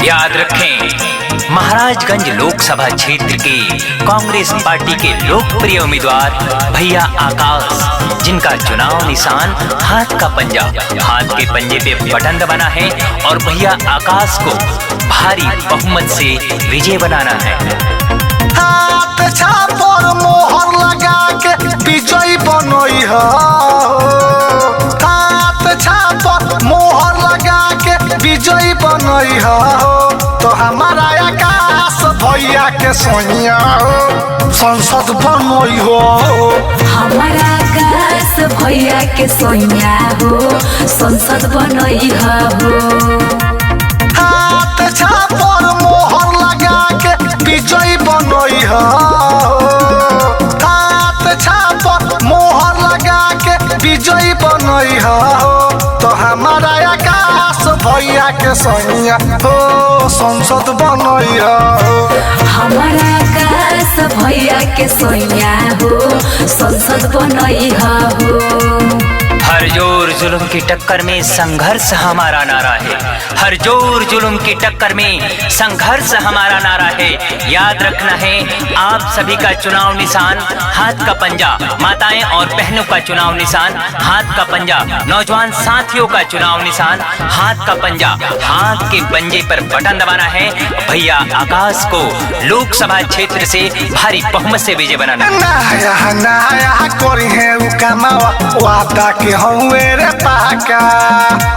याद रखें, महाराजगंज लोकसभा क्षेत्र के कांग्रेस पार्टी के लोकप्रिय उम्मीदवार भैया आकाश, जिनका चुनाव निशान हाथ का पंजा, हाथ के पंजे पे बटन दबाना है और भैया आकाश को भारी बहुमत से विजय बनाना है। हाथ छापर मोहर लगा के विजयी बनई हो, हाथ छापर मोहर लगा के विजयी बनई हो, तो हमारा आकाश भैया के सोनिया हो संसद बनई हो। हमारा आकाश भैया के सोनिया हो संसद बनई हो। हाथ छापर मोहर लगा के विजयी बनई हो, हाथ छापर मोहर लगा के विजयी बनई हो, तो हमारा आकाश भैया के सोनिया हो संसद बनई हो। हमारा आकाश भैया के सोनिया हो संसद बनई हो। हर जोर जुल्म की टक्कर में संघर्ष हमारा नारा है, हर जोर जुल्म की टक्कर में संघर्ष हमारा नारा है। याद रखना है, आप सभी का चुनाव निशान हाथ का पंजा, माताएं और बहनों का चुनाव निशान हाथ का पंजा, नौजवान साथियों का चुनाव निशान हाथ का पंजा, हाथ के पंजे पर बटन दबाना है। भैया आकाश को लोकसभा क्षेत्र से भारी बहुमत से विजय बनाना है। नया नया करी है उकामावा वादा के हउए रे पाका,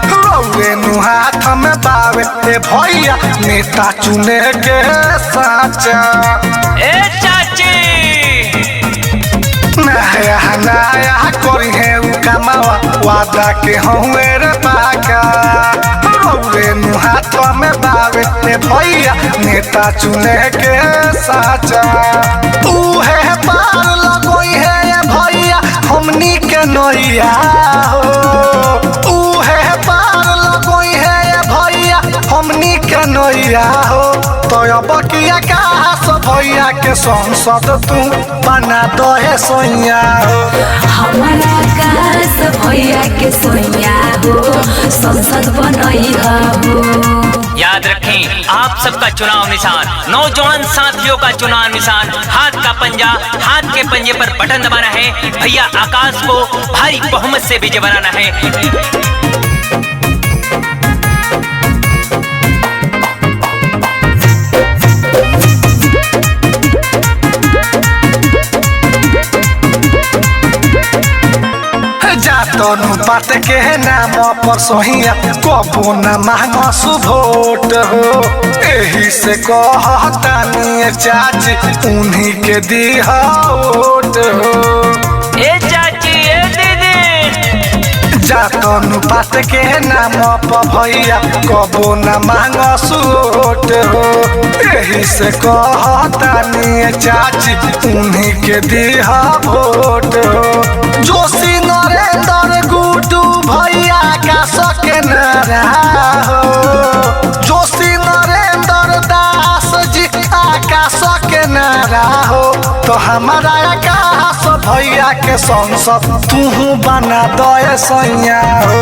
रउए नु हाथ में बावे ए भैया नेता चुने के साचा। ए चाची नया नया करी है उकामावा वादा के हउए रे पाका, रउए नु हाथ में बावे ए भैया नेता चुने के साचा। उहे पार लगोई है ए भैया हमनी के नैया हो, उहे पार लगोई है ए भैया हमनी के नैया हो, तो अब की आकाश भैया के संसद तू बना दहे सोनिया हो। हमारा आकाश भैया के सोनिया हो संसद बनई हो। याद रखें, आप सबका चुनाव निशान, नौजवान साथियों का चुनाव निशान हाथ का पंजा, हाथ के पंजे पर बटन दबाना है। भैया आकाश को भारी बहुमत से विजय बनाना है। जातनु बात के नाम पर सोहिया कबो न मांगो सुभोट हो, एही से कहतानी चाची उन्हीं के दीह वोट हो। ए चाची ए दीदी, जातनु बात के नाम पर भैया कबो न मांगो सुभोट हो, एही से कहतानी चाची उन्हीं के दीह वोट हो। जोशी नरेंद्र गुड्डू भैया का सके नारा हो, जोशी नरेंद्र दास जी आकाश के नारा हो, तो हमारा आकाश भैया के संसद तू बना दे सैया हो।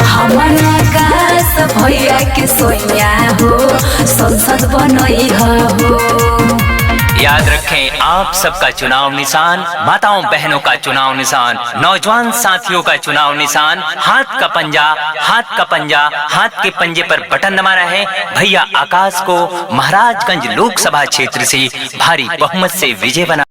हमारा आकाश भैया के सोनिया हो संसद बनई हो। याद रखें, आप सबका चुनाव निशान, माताओं बहनों का चुनाव निशान, नौजवान साथियों का चुनाव निशान हाथ का पंजा, हाथ का पंजा, हाथ के पंजे पर बटन दबाना है। भैया आकाश को महाराजगंज लोकसभा क्षेत्र से भारी बहुमत से विजय बना